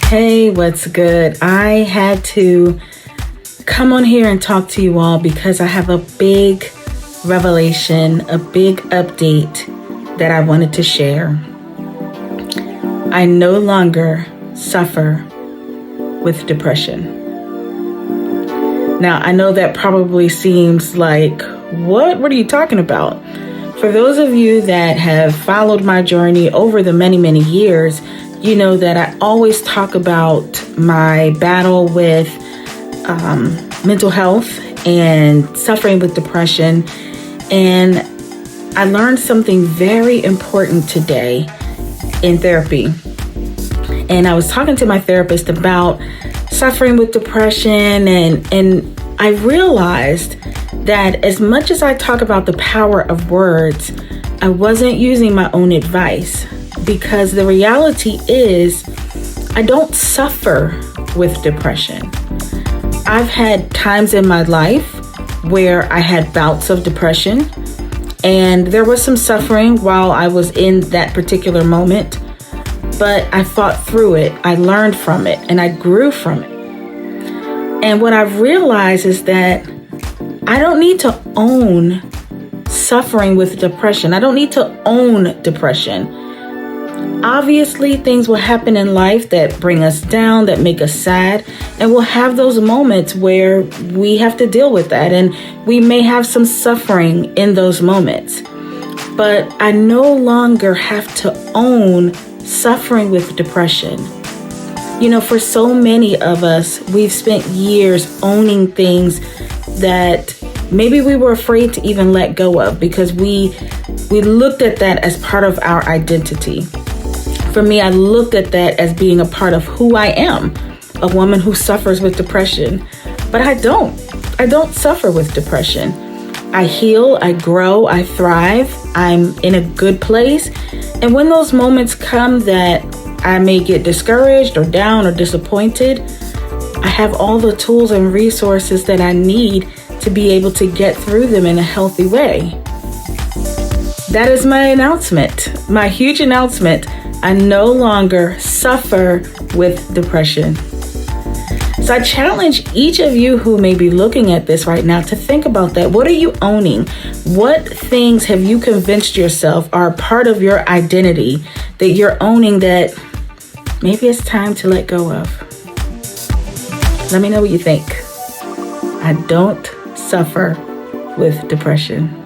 Hey, what's good? I had to come on here and talk to you all because I have a big revelation, a big update that I wanted to share. I no longer suffer with depression. Now, I know that probably seems like, what are you talking about? For those of you that have followed my journey over the many, many years, you know that I always talk about my battle with mental health and suffering with depression. And I learned something very important today in therapy. And I was talking to my therapist about suffering with depression, and I realized that as much as I talk about the power of words, I wasn't using my own advice, because the reality is I don't suffer with depression. I've had times in my life where I had bouts of depression, and there was some suffering while I was in that particular moment, but I fought through it. I learned from it and I grew from it. And what I've realized is that I don't need to own suffering with depression. I don't need to own depression. Obviously, things will happen in life that bring us down, that make us sad, and we'll have those moments where we have to deal with that, and we may have some suffering in those moments. But I no longer have to own suffering with depression. You know, for so many of us, we've spent years owning things that maybe we were afraid to even let go of because we looked at that as part of our identity. For me, I looked at that as being a part of who I am, a woman who suffers with depression. But I don't suffer with depression. I heal, I grow, I thrive, I'm in a good place. And when those moments come that I may get discouraged or down or disappointed, I have all the tools and resources that I need to be able to get through them in a healthy way. That is my announcement, my huge announcement. I no longer suffer with depression. So I challenge each of you who may be looking at this right now to think about that. What are you owning? What things have you convinced yourself are part of your identity that you're owning that maybe it's time to let go of? Let me know what you think. I don't suffer with depression.